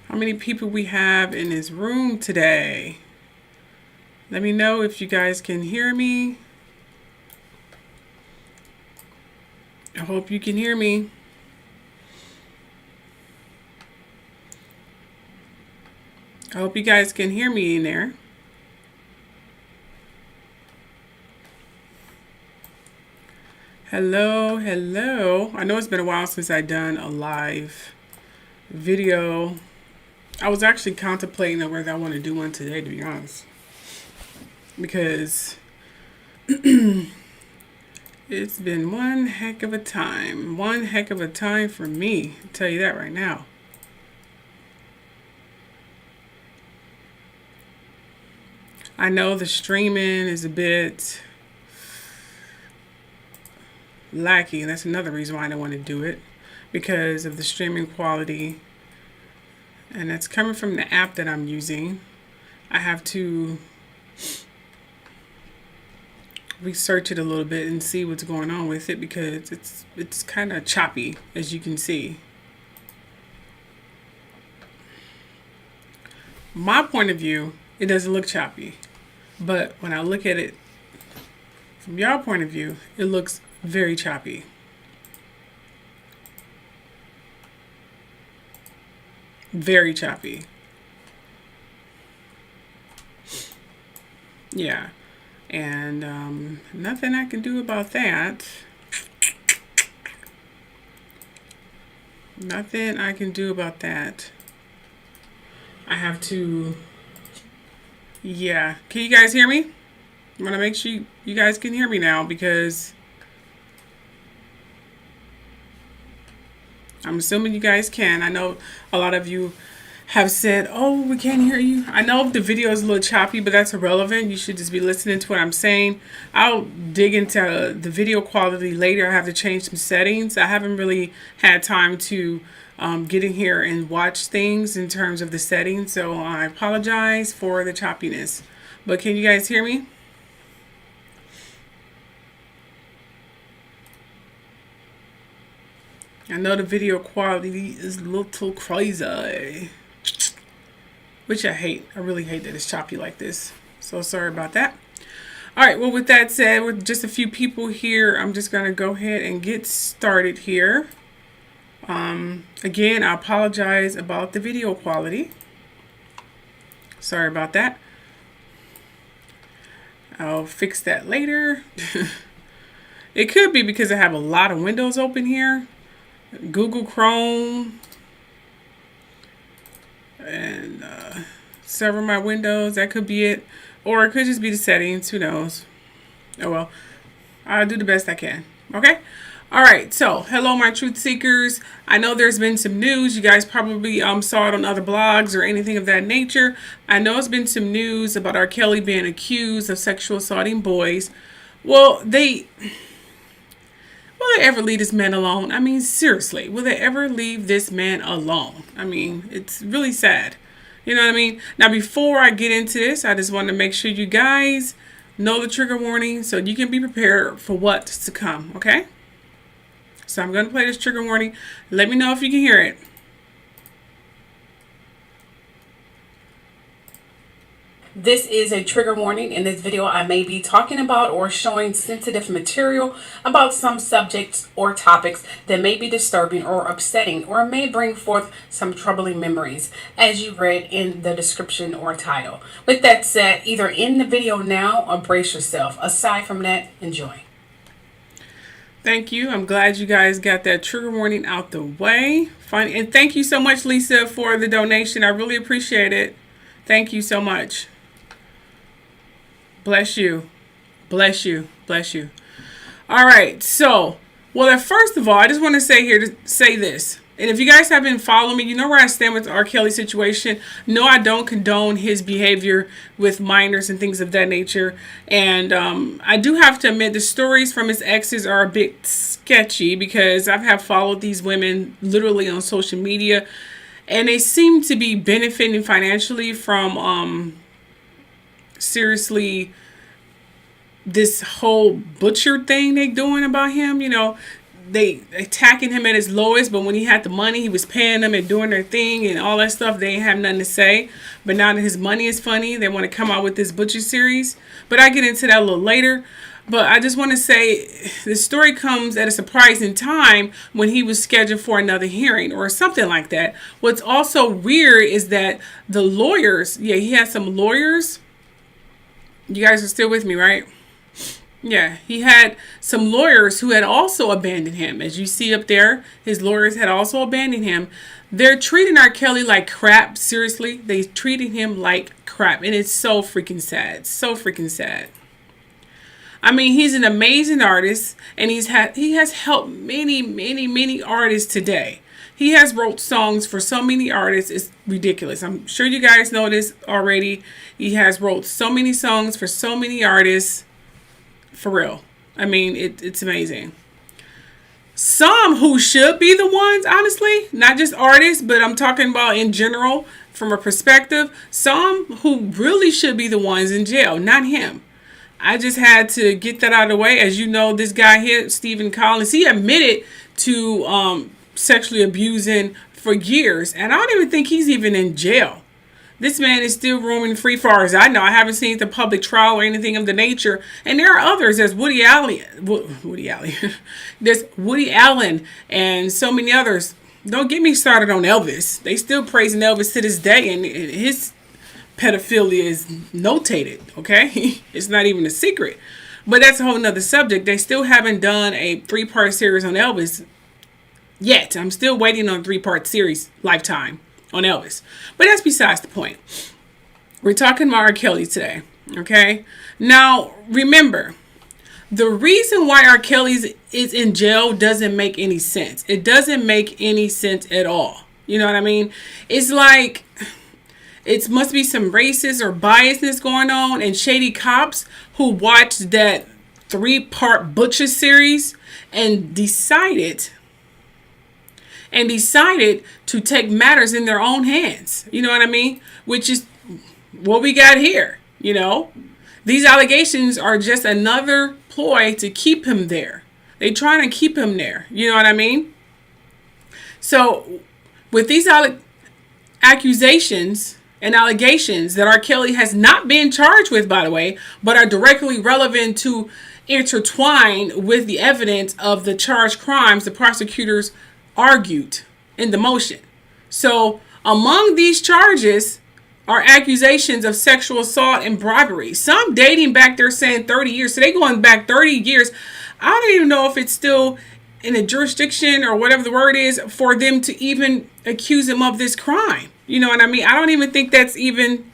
how many people we have in this room today. Let me know if you guys can hear me. I hope you can hear me. I hope you guys can hear me in there. Hello, hello. I know it's been a while since I've done a live video. I was actually contemplating whether I want to do one today, to be honest. Because it's been one heck of a time. One heck of a time for me. I'll tell you that right now. I know the streaming is a bit lacking. That's another reason why I don't want to do it, because of the streaming quality. And that's coming from the app that I'm using. I have to research it a little bit and see what's going on with it, because it's kind of choppy, as you can see. My point of view, it doesn't look choppy. But when I look at it from your point of view, it looks very choppy. Very choppy. Yeah. And nothing I can do about that. Nothing I can do about that. I have to... Yeah. Can you guys hear me? I want to make sure you guys can hear me now, because I'm assuming you guys can. I know a lot of you have said, oh, we can't hear you. I know if the video is a little choppy, but that's irrelevant. You should just be listening to what I'm saying. I'll dig into the video quality later. I have to change some settings. I haven't really had time to get in here and watch things in terms of the settings. So I apologize for the choppiness. But can you guys hear me? I know the video quality is a little crazy, which I hate. I really hate that it's choppy like this. So sorry about that. All right, well, with that said, with just a few people here, I'm just going to go ahead and get started here. Again, I apologize about the video quality. Sorry about that. I'll fix that later. It could be because I have a lot of windows open here. Google Chrome and several of my windows. That could be it. Or it could just be the settings. Who knows? Oh well. I'll do the best I can. Okay? Alright, so hello my truth seekers. I know there's been some news. You guys probably saw it on other blogs or anything of that nature. I know it's been some news about R. Kelly being accused of sexual assaulting boys. Well, will they ever leave this man alone? I mean, seriously, will they ever leave this man alone? I mean, it's really sad. You know what I mean? Now, before I get into this, I just want to make sure you guys know the trigger warning so you can be prepared for what's to come, okay? So I'm going to play this trigger warning. Let me know if you can hear it. This is a trigger warning. In this video, I may be talking about or showing sensitive material about some subjects or topics that may be disturbing or upsetting, or may bring forth some troubling memories, as you read in the description or title. With that said, either end the video now or brace yourself. Aside from that, enjoy. Thank you. I'm glad you guys got that trigger warning out the way. Fine. And thank you so much, Lisa, for the donation. I really appreciate it. Thank you so much. Bless you. Bless you. Bless you. All right. So, well, first of all, I just want to say this. And if you guys have been following me, you know where I stand with the R. Kelly situation. No, I don't condone his behavior with minors and things of that nature. And I do have to admit the stories from his exes are a bit sketchy, because I've followed these women literally on social media. And they seem to be benefiting financially from seriously this whole butcher thing they're doing about him. You know, they attacking him at his lowest, but when he had the money, he was paying them and doing their thing and all that stuff. They ain't have nothing to say. But now that his money is funny, they want to come out with this Butcher series. But I get into that a little later. But I just want to say the story comes at a surprising time when he was scheduled for another hearing or something like that. What's also weird is that the lawyers, he had some lawyers. You guys are still with me, right? Yeah, he had some lawyers who had also abandoned him. As you see up there, his lawyers had also abandoned him. They're treating R. Kelly like crap. Seriously, they treated him like crap. And it's so freaking sad. So freaking sad. I mean, he's an amazing artist, and he has helped many artists today. He has wrote songs for so many artists. It's ridiculous. I'm sure you guys know this already. He has wrote so many songs for so many artists. For real. I mean, it's amazing. Some who should be the ones, honestly, not just artists, but I'm talking about in general from a perspective. Some who really should be the ones in jail, not him. I just had to get that out of the way. As you know, this guy here, Stephen Collins, he admitted to sexually abusing for years. And I don't even think he's even in jail. This man is still roaming free, far as I know. I haven't seen the public trial or anything of the nature. And there are others. There's Woody Allen. There's Woody Allen and so many others. Don't get me started on Elvis. They still praising Elvis to this day, and his pedophilia is notated. Okay, it's not even a secret. But that's a whole nother subject. They still haven't done a 3-part series on Elvis yet. I'm still waiting on a 3-part series, Lifetime, on Elvis. But that's besides the point. We're talking about R. Kelly today. Okay. Now, remember, the reason why R. Kelly is in jail doesn't make any sense. It doesn't make any sense at all. You know what I mean? It's like it must be some racist or biasness going on, and shady cops who watched that 3-part Butcher series and decided to take matters in their own hands. You know what I mean? Which is what we got here. You know, these allegations are just another ploy to keep him there. They trying to keep him there. You know what I mean? So with these accusations and allegations that R. Kelly has not been charged with, by the way, but are directly relevant to intertwine with the evidence of the charged crimes the prosecutors argued in the motion. So among these charges are accusations of sexual assault and bribery. Some dating back, they're saying 30 years. So they going back 30 years. I don't even know if it's still in a jurisdiction or whatever the word is for them to even accuse him of this crime. You know what I mean? I don't even think that's even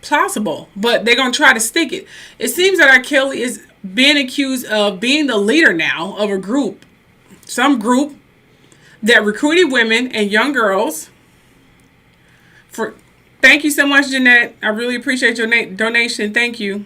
plausible, but they're going to try to stick it. It seems that R. Kelly is being accused of being the leader now of a group, some group that recruited women and young girls for, thank you so much, Jeanette. I really appreciate your donation. Thank you.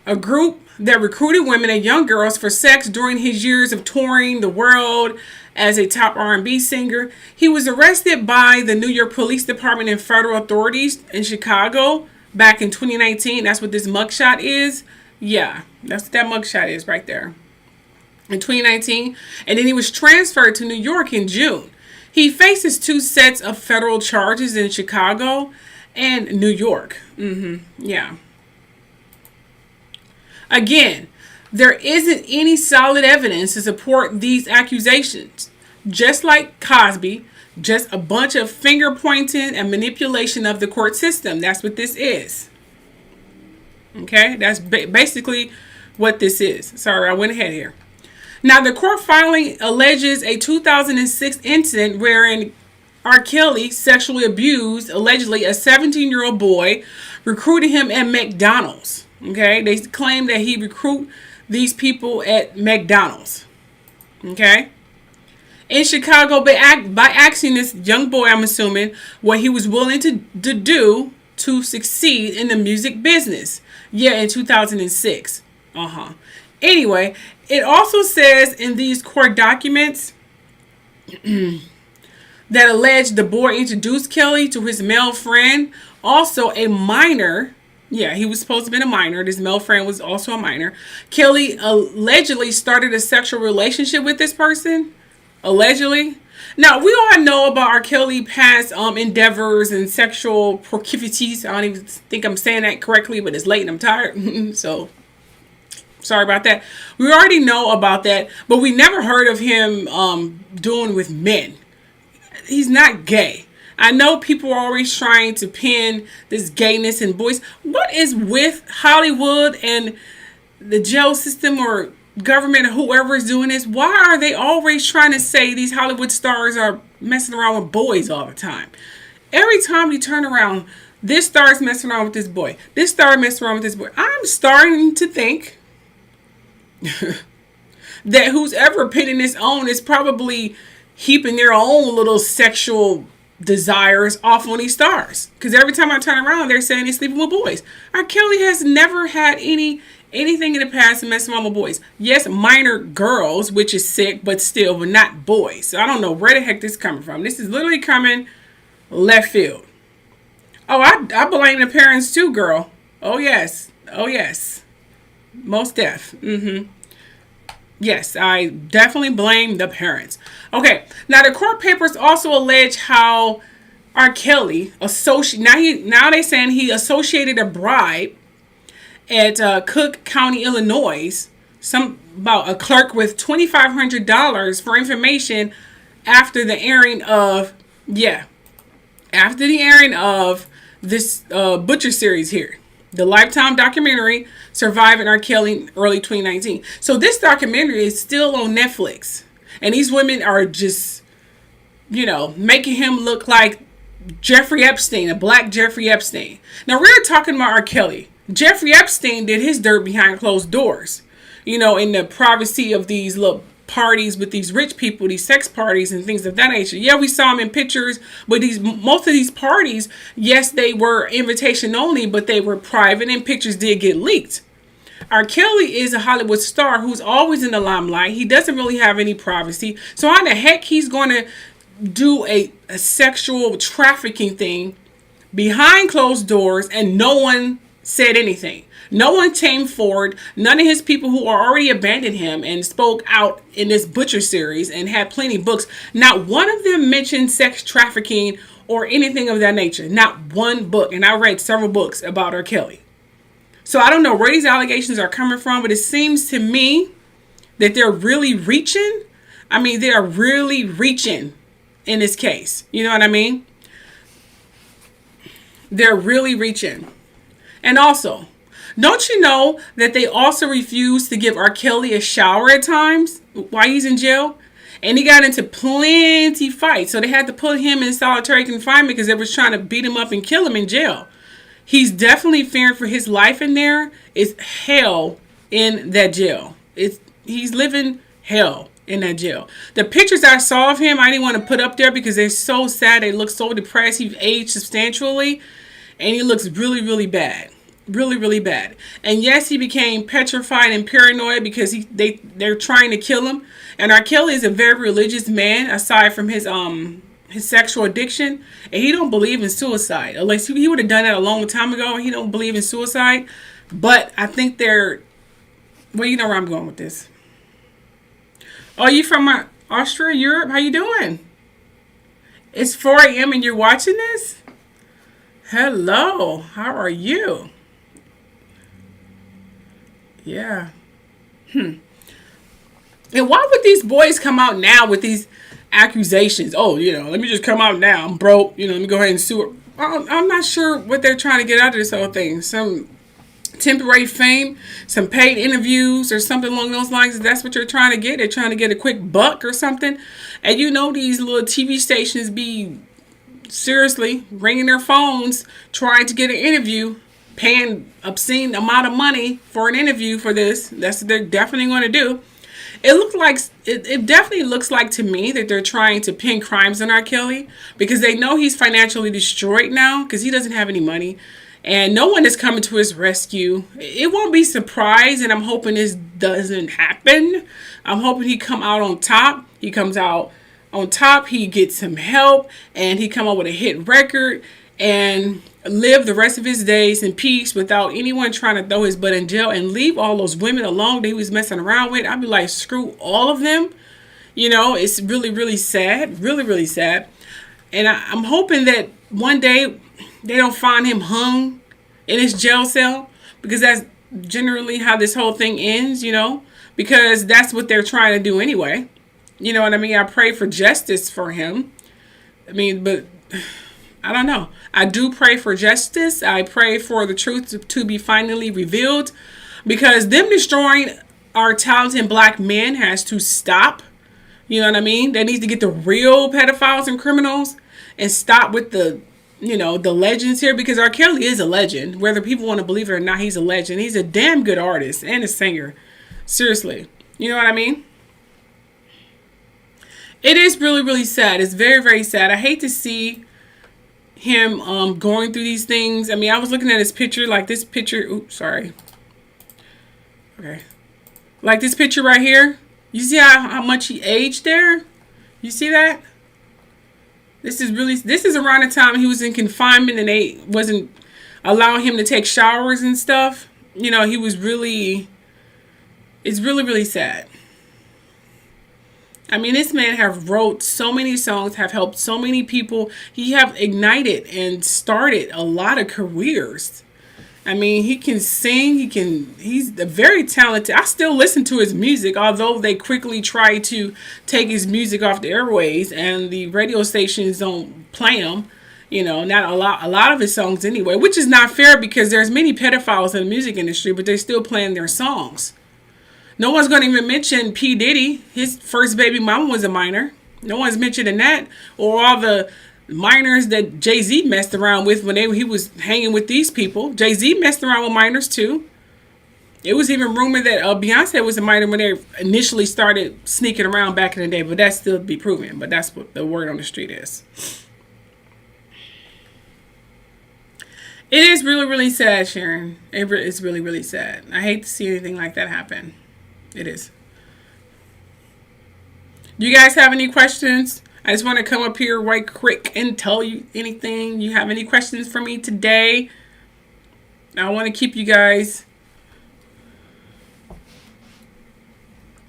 A group that recruited women and young girls for sex during his years of touring the world as a top R&B singer. He was arrested by the New York Police Department and federal authorities in Chicago back in 2019. That's what this mugshot is. Yeah, that's what that mugshot is right there. In 2019. And then he was transferred to New York in June. He faces 2 sets of federal charges in Chicago and New York. Yeah. Again, there isn't any solid evidence to support these accusations. Just like Cosby, just a bunch of finger pointing and manipulation of the court system. That's what this is. Okay, that's basically what this is. Sorry, I went ahead here. Now, the court filing alleges a 2006 incident wherein R. Kelly sexually abused, allegedly, a 17-year-old boy, recruiting him at McDonald's. Okay, they claim that he recruited these people at McDonald's. Okay, in Chicago by asking this young boy, I'm assuming, what he was willing to do to succeed in the music business. Yeah, in 2006. Anyway, it also says in these court documents that alleged the boy introduced Kelly to his male friend, also a minor, Yeah, he was supposed to have been a minor. This male friend was also a minor. Kelly allegedly started a sexual relationship with this person. Allegedly. Now, we all know about R. Kelly past endeavors and sexual proclivities. I don't even think I'm saying that correctly, but it's late and I'm tired. So, sorry about that. We already know about that, but we never heard of him doing with men. He's not gay. I know people are always trying to pin this gayness in boys. What is with Hollywood and the jail system or government or whoever is doing this? Why are they always trying to say these Hollywood stars are messing around with boys all the time? Every time you turn around, this star is messing around with this boy. This star messing around with this boy. I'm starting to think that who's ever pinning this on is probably heaping their own little sexual desires off on these stars. Because every time I turn around, they're saying he's sleeping with boys. R. Kelly has never had anything in the past to mess around with boys. Yes, minor girls, which is sick, but still, but not boys. So I don't know where the heck this is coming from. This is literally coming left field. Oh, I blame the parents too, girl. Oh, yes. Oh, yes. Most deaf. Yes, I definitely blame the parents. Okay, now the court papers also allege how R. Kelly now they saying he associated a bribe at Cook County, Illinois, about a clerk with $2,500 for information after the airing of this Butcher series here. The Lifetime documentary, Surviving R. Kelly in early 2019. So this documentary is still on Netflix. And these women are just, making him look like Jeffrey Epstein, a black Jeffrey Epstein. Now, we're talking about R. Kelly. Jeffrey Epstein did his dirt behind closed doors. In the privacy of these little parties with these rich people, these sex parties and things of that nature. Yeah, we saw him in pictures, but most of these parties, yes, they were invitation only, but they were private and pictures did get leaked. R. Kelly is a Hollywood star who's always in the limelight. He doesn't really have any privacy. So how the heck he's going to do a sexual trafficking thing behind closed doors and no one said anything? No one came forward. None of his people who are already abandoned him and spoke out in this Butcher series and had plenty of books. Not one of them mentioned sex trafficking or anything of that nature. Not one book. And I read several books about R. Kelly. So I don't know where these allegations are coming from, but it seems to me that they're really reaching. I mean, they are really reaching in this case. You know what I mean? They're really reaching. And also, don't you know that they also refused to give R. Kelly a shower at times while he's in jail? And he got into plenty fights. So they had to put him in solitary confinement because they was trying to beat him up and kill him in jail. He's definitely fearing for his life in there. It's hell in that jail. He's living hell in that jail. The pictures I saw of him, I didn't want to put up there because they're so sad. They look so depressed. He's aged substantially. And he looks really, really bad. Really, really bad. And yes, he became petrified and paranoid because they're trying to kill him. And R. Kelly is a very religious man, aside from his sexual addiction, and he don't believe in suicide. Unless he would have done that a long time ago. He don't believe in suicide. But I think well, you know where I'm going with this. Oh, you from Austria, Europe? How you doing? It's 4 a.m. and you're watching this? Hello. How are you? Yeah. And why would these boys come out now with these accusations? Oh, let me just come out now. I'm broke. Let me go ahead and sue her. I'm not sure what they're trying to get out of this whole thing. Some temporary fame, some paid interviews or something along those lines. If that's what you're trying to get. They're trying to get a quick buck or something. And these little TV stations be seriously ringing their phones, trying to get an interview, paying obscene amount of money for an interview for this. That's what they're definitely going to do. It definitely looks like to me that they're trying to pin crimes on R. Kelly because they know he's financially destroyed now because he doesn't have any money and no one is coming to his rescue. It won't be surprised, and I'm hoping this doesn't happen. I'm hoping he come out on top. He comes out on top. He gets some help and he come up with a hit record. And live the rest of his days in peace without anyone trying to throw his butt in jail and leave all those women alone that he was messing around with. I'd be like, screw all of them. You know, it's really, really sad. Really, really sad. And I'm hoping that one day they don't find him hung in his jail cell, because that's generally how this whole thing ends, you know, because that's what they're trying to do anyway. You know what I mean? I pray for justice for him. I mean, but I don't know. I do pray for justice. I pray for the truth to be finally revealed, because them destroying our talented black men has to stop. You know what I mean? They need to get the real pedophiles and criminals and stop with the, you know, the legends here, because R. Kelly is a legend. Whether people want to believe it or not, he's a legend. He's a damn good artist and a singer. Seriously. You know what I mean? It is really, really sad. It's very, very sad. I hate to see him going through these things. I mean, I was looking at his picture, like this picture. Oops, sorry. Okay. Like this picture right here. You see how much he aged there? You see that? This is around the time he was in confinement and they wasn't allowing him to take showers and stuff. You know, he was really, it's really, really sad. I mean, this man have wrote so many songs, have helped so many people. He have ignited and started a lot of careers. I mean, he can sing. He's very talented. I still listen to his music, although they quickly try to take his music off the airways and the radio stations don't play him. You know, not a lot of his songs anyway, which is not fair, because there's many pedophiles in the music industry, but they're still playing their songs. No one's going to even mention P. Diddy. His first baby mama was a minor. No one's mentioning that. Or all the minors that Jay-Z messed around with when he was hanging with these people. Jay-Z messed around with minors too. It was even rumored that Beyonce was a minor when they initially started sneaking around back in the day. But that's still to be proven. But that's what the word on the street is. It is really, really sad, Sharon. It's really, really sad. I hate to see anything like that happen. It is. Do you guys have any questions? I just want to come up here right quick and tell you anything. You have any questions for me today? I want to keep you guys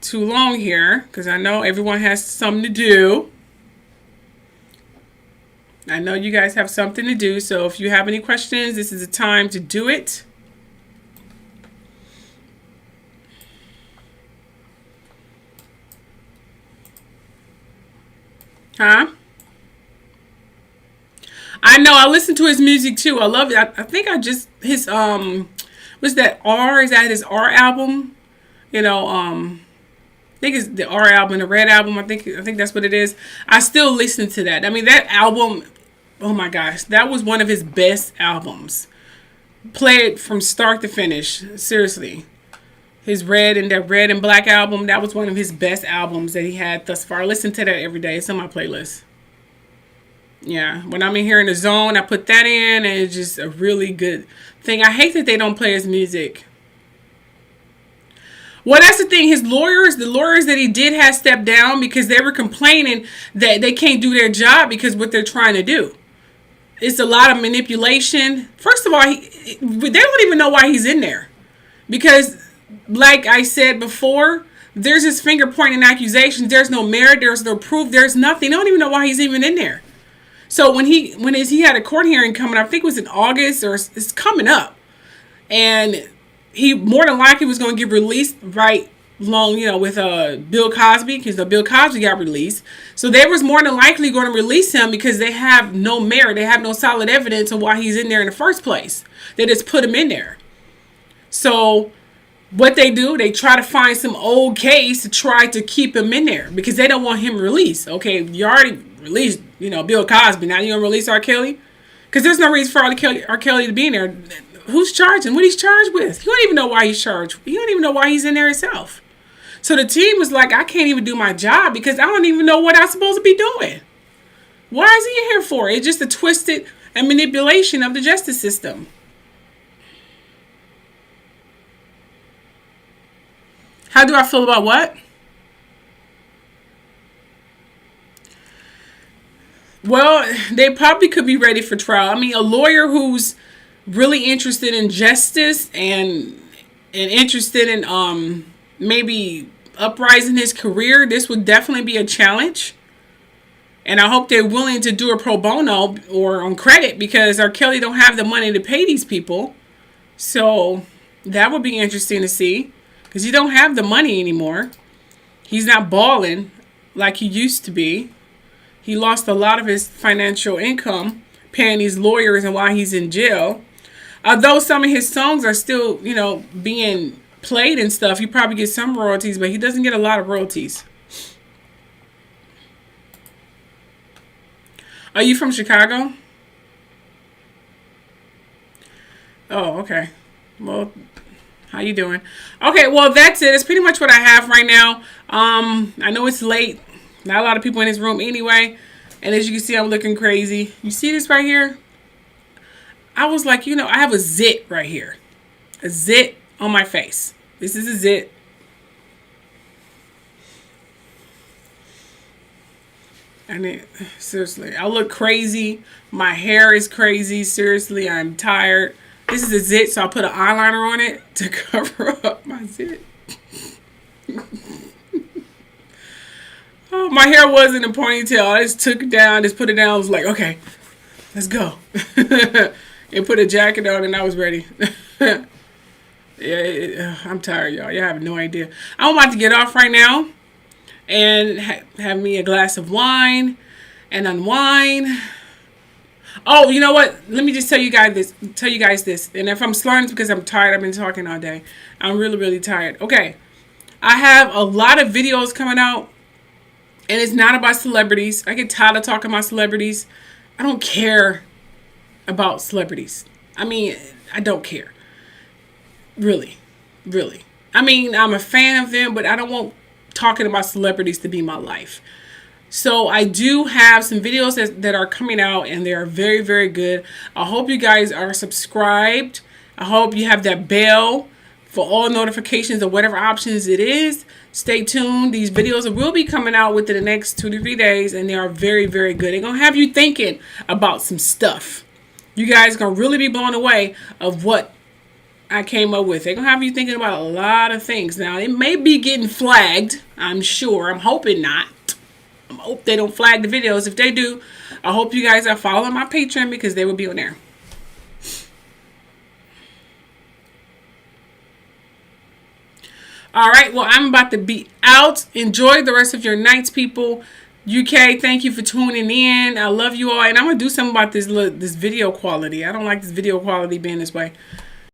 too long here, because I know everyone has something to do. I know you guys have something to do. So if you have any questions, this is the time to do it. Huh? I know. I listen to his music too. I love it. I think I just his what's that R? Is that his R album? You know, I think it's the R album, the Red album. I think that's what it is. I still listen to that. I mean, that album. Oh my gosh, that was one of his best albums. Play it from start to finish. Seriously. His Red and Black album, that was one of his best albums that he had thus far. I listen to that every day. It's on my playlist. Yeah, when I'm in here in the zone, I put that in, and it's just a really good thing. I hate that they don't play his music. Well, that's the thing. The lawyers that he did have stepped down because they were complaining that they can't do their job because what they're trying to do. It's a lot of manipulation. First of all, they don't even know why he's in there. Because like I said before, there's his finger pointing accusations. There's no merit. There's no proof. There's nothing. They don't even know why he's even in there. So when he had a court hearing coming up, I think it was in August, or it's coming up, and he more than likely was going to get released right along, you know, with Bill Cosby, because Bill Cosby got released. So they was more than likely going to release him because they have no merit. They have no solid evidence of why he's in there in the first place. They just put him in there. So what they do, they try to find some old case to try to keep him in there because they don't want him released. Okay, you already released, you know, Bill Cosby. Now you're going to release R. Kelly? Because there's no reason for R. Kelly to be in there. Who's charging? What he's charged with? You don't even know why he's charged. You don't even know why he's in there himself. So the team was like, I can't even do my job because I don't even know what I'm supposed to be doing. Why is he here for? It's just a twisted and manipulation of the justice system. How do I feel about what? Well, they probably could be ready for trial. I mean, a lawyer who's really interested in justice and interested in maybe uprising his career, this would definitely be a challenge. And I hope they're willing to do a pro bono or on credit, because R. Kelly don't have the money to pay these people. So that would be interesting to see, because he don't have the money anymore. He's not balling like he used to be. He lost a lot of his financial income paying these lawyers and while he's in jail. Although some of his songs are still, you know, being played and stuff, he probably gets some royalties, but he doesn't get a lot of royalties. Are you from Chicago? Oh, okay. Well, how you doing? Okay, well, that's it. It's pretty much what I have right now. I know it's late. Not a lot of people in this room anyway. And as you can see, I'm looking crazy. You see this right here? I was like, you know, I have a zit right here. A zit on my face. This is a zit. And it, seriously, I look crazy. My hair is crazy. Seriously, I'm tired. This is a zit, so I'll put an eyeliner on it to cover up my zit. Oh, my hair wasn't a ponytail. I just took it down, just put it down. I was like, okay, let's go. And put a jacket on, and I was ready. Yeah, I'm tired, y'all. Y'all have no idea. I'm about to get off right now and have me a glass of wine and unwind. Oh, you know what? Let me just tell you guys this. And if I'm slurring, it's because I'm tired. I've been talking all day. I'm really, really tired. Okay. I have a lot of videos coming out, and it's not about celebrities. I get tired of talking about celebrities. I don't care about celebrities. I mean, I don't care. Really. Really. I mean, I'm a fan of them, but I don't want talking about celebrities to be my life. So I do have some videos that are coming out, and they are very, very good. I hope you guys are subscribed. I hope you have that bell for all notifications of whatever options it is. Stay tuned. These videos will be coming out within the next 2 to 3 days, and they are very, very good. They're going to have you thinking about some stuff. You guys are going to really be blown away of what I came up with. They're going to have you thinking about a lot of things. Now, it may be getting flagged, I'm sure. I'm hoping not. I hope they don't flag the videos. If they do, I hope you guys are following my Patreon, because they will be on there. All right, well, I'm about to be out. Enjoy the rest of your nights, people. UK, thank you for tuning in. I love you all. And I'm going to do something about this video quality. I don't like this video quality being this way.